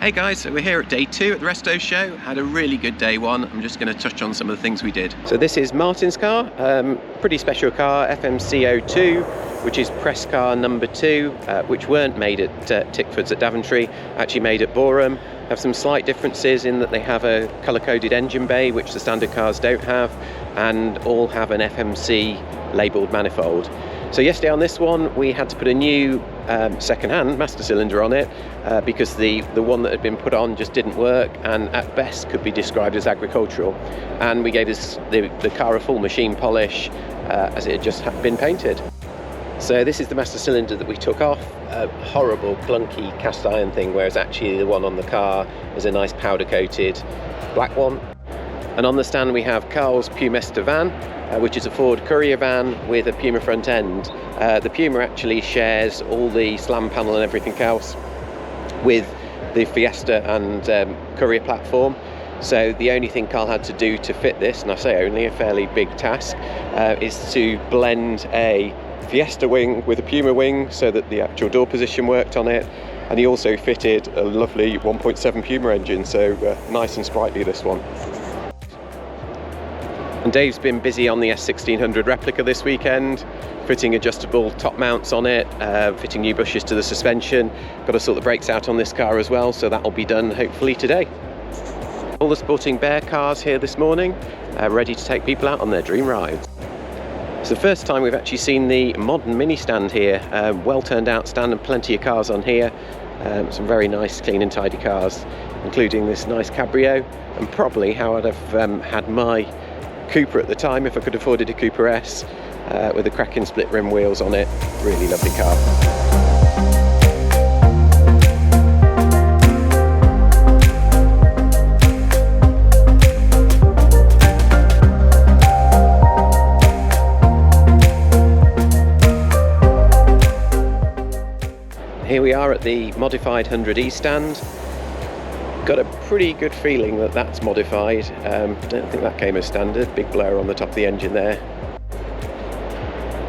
Hey guys, so we're here at day 2 at the Resto show. Had a really good day 1. I'm just going to touch on some of the things we did. So this is Martin's car, pretty special car, FMC02, which is press car number 2, which weren't made at Tickford's at Daventry, actually made at Boreham. Have some slight differences in that they have a colour-coded engine bay, which the standard cars don't have, and all have an FMC labelled manifold. So yesterday on this one we had to put a new second-hand master cylinder on it because the one that had been put on just didn't work and at best could be described as agricultural, and we gave the car a full machine polish as it had just been painted. So this is the master cylinder that we took off, a horrible clunky cast iron thing, whereas actually the one on the car is a nice powder coated black one. And on the stand we have Carl's Pumesta van, which is a Ford Courier van with a Puma front end. The Puma actually shares all the slam panel and everything else with the Fiesta and Courier platform. So the only thing Carl had to do to fit this, and I say only, a fairly big task, is to blend a Fiesta wing with a Puma wing so that the actual door position worked on it. And he also fitted a lovely 1.7 Puma engine, so nice and sprightly this one. And Dave's been busy on the S1600 replica this weekend, fitting adjustable top mounts on it, fitting new bushes to the suspension. Got to sort the brakes out on this car as well, so that'll be done hopefully today. All the Sporting Bear cars here this morning, ready to take people out on their dream rides. It's the first time we've actually seen the modern mini stand here, well turned out stand and plenty of cars on here. Some very nice, clean and tidy cars, including this nice Cabrio, and probably how I'd have had my Cooper at the time if I could have afforded a Cooper S, with the cracking split rim wheels on it. Really lovely car. Here we are at the modified 100E stand. Got a pretty good feeling that that's modified. Don't think that came as standard. Big blower on the top of the engine there.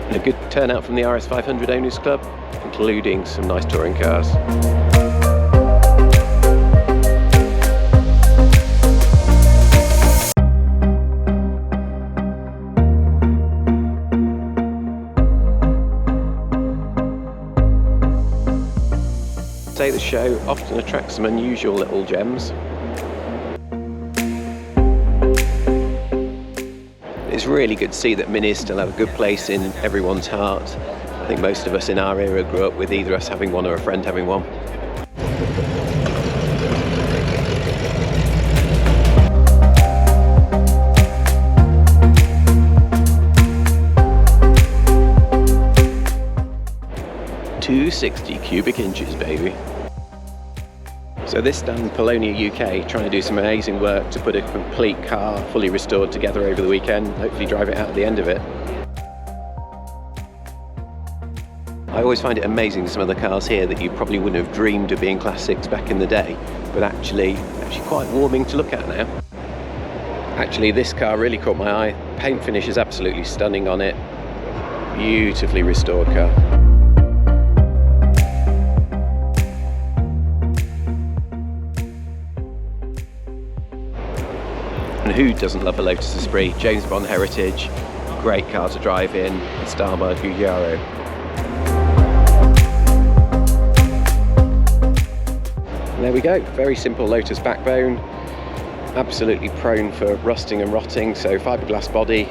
And a good turnout from the RS500 Owners Club, including some nice touring cars. Say the show often attracts some unusual little gems. It's really good to see that minis still have a good place in everyone's heart. I think most of us in our era grew up with either us having one or a friend having one. $260 cubic inches, baby. So this stand, Polonia UK, trying to do some amazing work to put a complete car fully restored together over the weekend, hopefully drive it out at the end of it. I always find it amazing some of the cars here that you probably wouldn't have dreamed of being classics back in the day, but actually quite warming to look at now. Actually, this car really caught my eye. Paint finish is absolutely stunning on it. Beautifully restored car. And who doesn't love a Lotus Esprit? James Bond heritage, great car to drive in, style by Giugiaro. And there we go, very simple Lotus backbone, absolutely prone for rusting and rotting, so fiberglass body.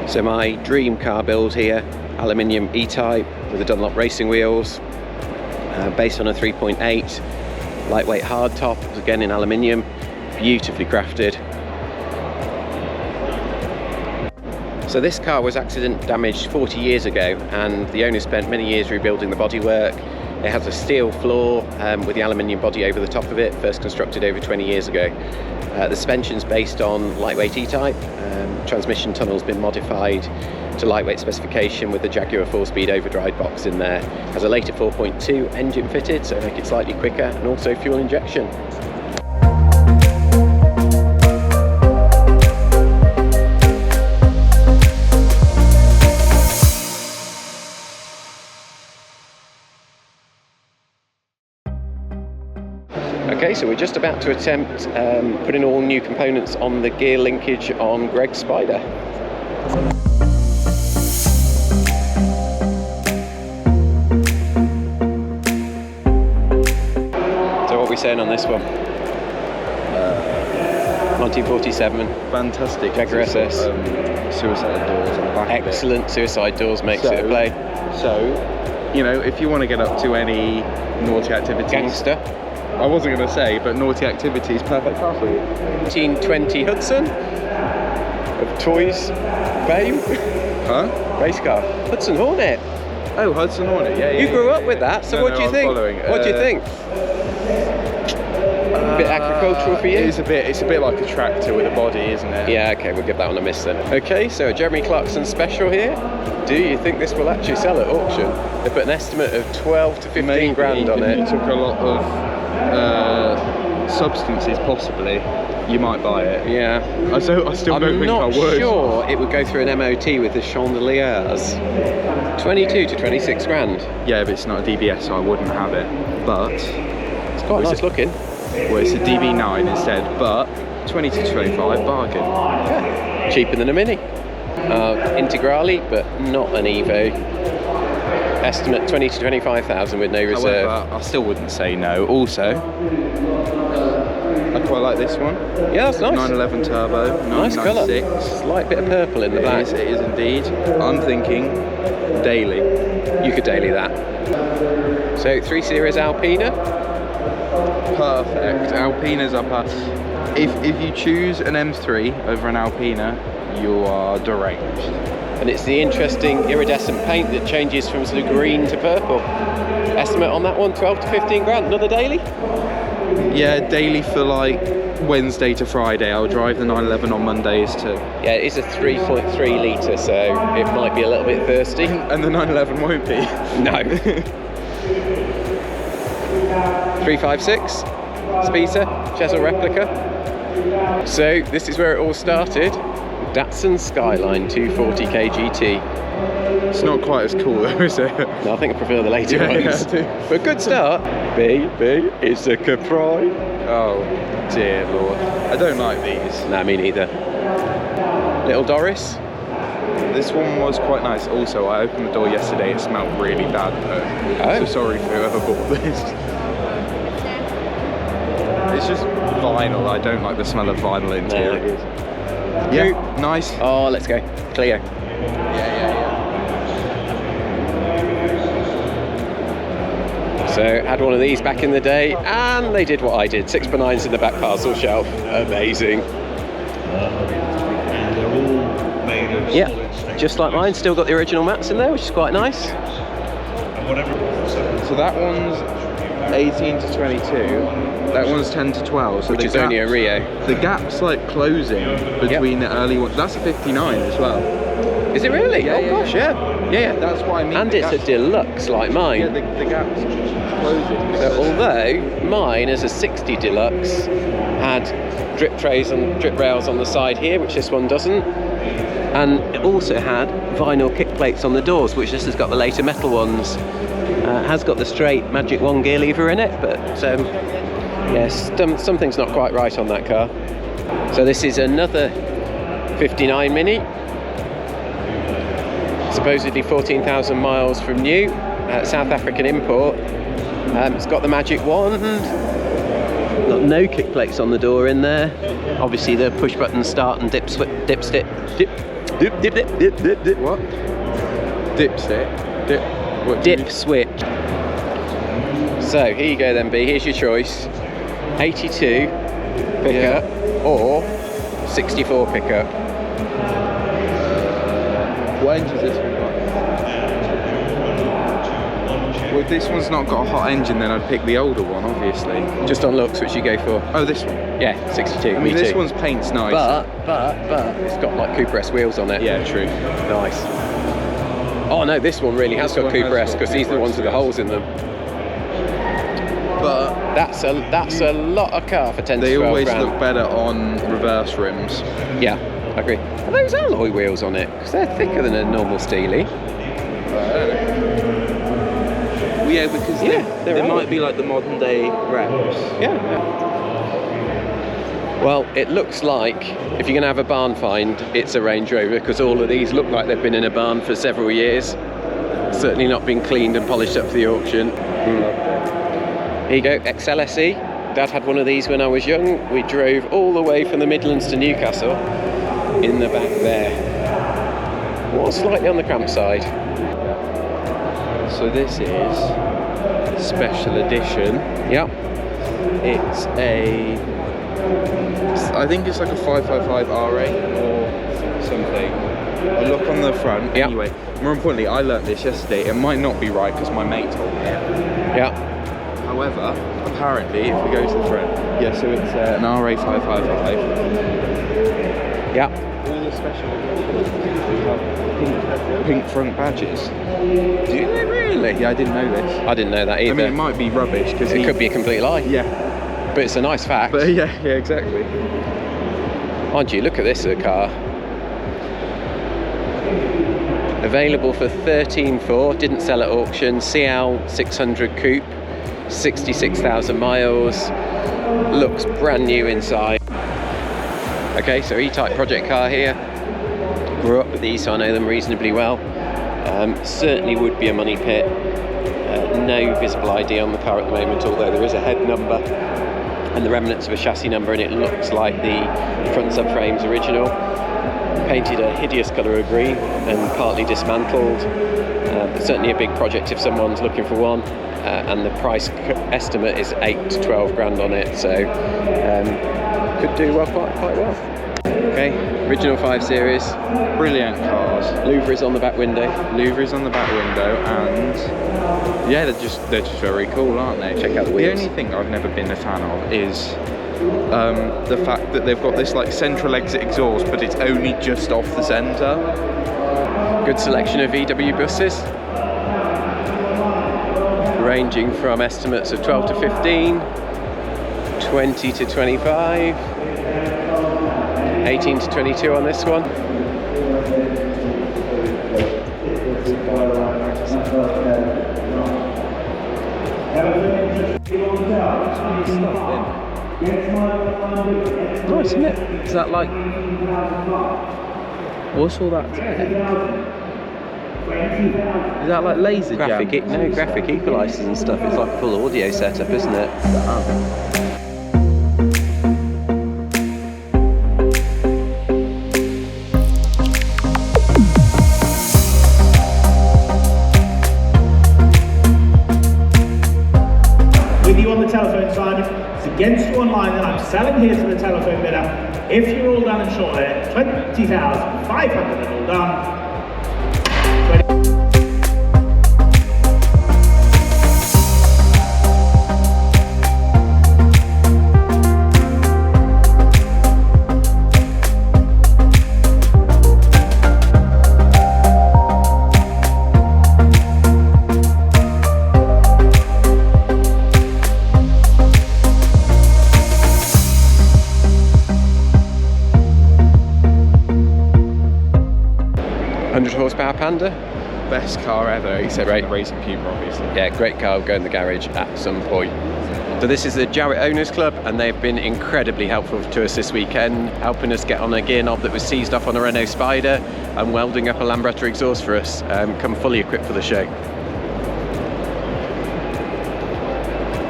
So my dream car build here, aluminium E-Type with the Dunlop racing wheels, based on a 3.8, lightweight hardtop, again in aluminium, beautifully crafted. So this car was accident damaged 40 years ago, and the owner spent many years rebuilding the bodywork. It has a steel floor with the aluminium body over the top of it, first constructed over 20 years ago. The suspension's based on lightweight E-Type. Transmission tunnel's been modified to lightweight specification with the Jaguar 4-speed overdrive box in there. Has a later 4.2 engine fitted, so make it slightly quicker, and also fuel injection. Okay, so we're just about to attempt putting all new components on the gear linkage on Greg's Spider. So what are we saying on this one? 1947. Fantastic. Jaguar SS. Suicide doors on the back. Excellent suicide doors makes it a play. So, you know, if you want to get up to any naughty activities. Gangster. I wasn't going to say, but naughty activities, perfect car for you. 1920 Hudson of Toys fame. Huh? Race car. Hudson Hornet. Oh, Hudson Hornet, yeah. You grew up with that, so what do you think? What do you think? A bit agricultural for you? It's a bit like a tractor with a body, isn't it? Yeah, okay, we'll give that one a miss then. Okay, so a Jeremy Clarkson special here. Do you think this will actually sell at auction? They put an estimate of 12 to 15 grand on it. If you took a lot of substances, possibly, you might buy it. Yeah. I still don't think I would. I'm not sure it would go through an MOT with the chandeliers. 22 to 26 grand. Yeah, but it's not a DBS, so I wouldn't have it. But it's quite nice looking. Well, it's a DB9 instead, but 20 to 25 bargain. Yeah. Cheaper than a Mini. Integrale, but not an Evo. Estimate 20 to 25,000 with no reserve. However, I still wouldn't say no. Also, I quite like this one. Yeah, that's nice. 911 turbo. Nice colour. Slight bit of purple in the back. It is indeed. I'm thinking daily. You could daily that. So 3 Series Alpina. Perfect. Alpinas are perfect. If you choose an M3 over an Alpina, you are deranged. And it's the interesting iridescent paint that changes from sort of green to purple. Estimate on that one, 12 to 15 grand. Another daily? Yeah, daily for like Wednesday to Friday. I'll drive the 911 on Mondays to... Yeah, it is a 3.3 litre, so it might be a little bit thirsty. And the 911 won't be. No. 356, Speeder, Chesil replica. So this is where it all started. Datsun Skyline 240k GT. It's not quite as cool though, is it? No, I think I prefer the later ones. Yeah, but good start. Baby, it's a Capri. Oh dear lord. I don't like these. Nah, me neither. Little Doris. This one was quite nice. Also, I opened the door yesterday, it smelled really bad though. Oh. So sorry for whoever bought this. It's just vinyl. I don't like the smell of vinyl interiors. No. Yeah, nice. Oh, let's go. Clio. Yeah. So, had one of these back in the day, and they did what I did. 6x9s in the back parcel shelf. Amazing. Yeah, just like mine. Still got the original mats in there, which is quite nice. So that one's 18 to 22. That one's 10 to 12. So which is only a Rio. The gap's like closing between the early ones. That's a 59 as well. Is it really? Yeah, oh gosh, yeah. That's what I mean. And it's a deluxe like mine. Yeah, the gap's closing. So although mine as a 60 deluxe had drip trays and drip rails on the side here, which this one doesn't, and it also had vinyl kick plates on the doors, which this has got the later metal ones. Has got the straight Magic 1 gear lever in it, but yes, something's not quite right on that car. So this is another 59 Mini, supposedly 14,000 miles from new, South African import. It's got the Magic 1, got no kick plates on the door in there. Obviously the push button start and dip switch. What? Dip switch. So here you go then, B. Here's your choice: 82 pickup or 64 pickup. What engine is this one got? Well, if this one's not got a hot engine, then I'd pick the older one, obviously. Just on looks, which you go for? Oh, this one? Yeah, 62. I mean, this one's paint's nice. But it's got like Cooper S wheels on it. Yeah, true. Nice. Oh no, this one really has got Cooper S, because these are the ones with the holes in them. But that's a lot of car for 10 to 12 grand. They always look better on reverse rims. Yeah, I agree. Are those alloy wheels on it? Because they're thicker than a normal Steely. Well, yeah, because they might be like the modern day reps. Yeah. Well, it looks like if you're going to have a barn find, it's a Range Rover, because all of these look like they've been in a barn for several years. Certainly not been cleaned and polished up for the auction. Here you go, XLSE. Dad had one of these when I was young. We drove all the way from the Midlands to Newcastle in the back there. Well, slightly on the cramped side. So this is special edition. Yep. It's I think it's like a 555 R8 or something. A look on the front. Yep. Anyway, more importantly, I learnt this yesterday. It might not be right because my mate told me it. Yeah. However, apparently, if we go to the front, yeah, so it's an RA 555. Yeah. All the special pink front badges. Do they really? Yeah, I didn't know this. I didn't know that either. I mean, it might be rubbish because it could be a complete lie. Yeah. But it's a nice fact. But yeah, exactly. Mind you, look at this car. Available for 13.4, didn't sell at auction. CL 600 coupe, 66,000 miles. Looks brand new inside. Okay, so E-Type project car here. Grew up with these, so I know them reasonably well. Certainly would be a money pit. No visible ID on the car at the moment, although there is a head number and the remnants of a chassis number, and it looks like the front subframe's original. Painted a hideous colour of green and partly dismantled. But certainly a big project if someone's looking for one. And the price estimate is 8 to 12 grand on it, so could do well, quite well. Okay, original 5 Series. Brilliant cars. Louvres on the back window. Louvres on the back window, and yeah, they're just very cool, aren't they? Check out the wheels. The only thing I've never been a fan of is the fact that they've got this like central exit exhaust, but it's only just off the centre. Good selection of VW buses, ranging from estimates of 12 to 15, 20 to 25, 18 to 22 on this one. Nice, isn't it? Is that like... What's all that tech? Is that like laser graphic? No, graphic equalisers and stuff. It's like a full audio setup, isn't it? With you on the telephone, Simon, it's against you online that I'm selling here to the telephone bidder. If you're all done and short it, 20,500 and all done. Horsepower Panda. Best car ever, except for the Racing Puma, obviously. Yeah, great car. Will go in the garage at some point. So this is the Jarrett Owners Club, and they've been incredibly helpful to us this weekend, helping us get on a gear knob that was seized off on a Renault Spider and welding up a Lambretta exhaust for us. Come fully equipped for the show.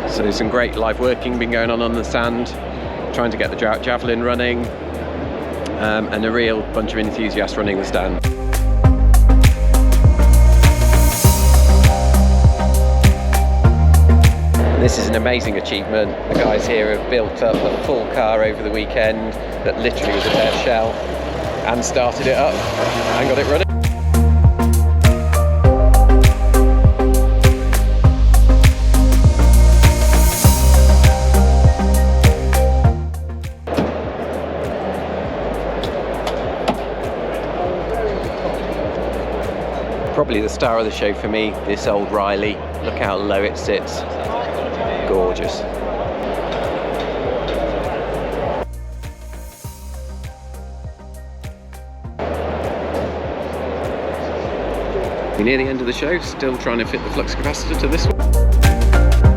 So some great live working been going on the stand, trying to get the Javelin running, and a real bunch of enthusiasts running the stand. This is an amazing achievement. The guys here have built up a full car over the weekend that literally was a bare shell, and started it up and got it running. Probably the star of the show for me, this old Riley. Look how low it sits. Gorgeous. We're near the end of the show, still trying to fit the flux capacitor to this one.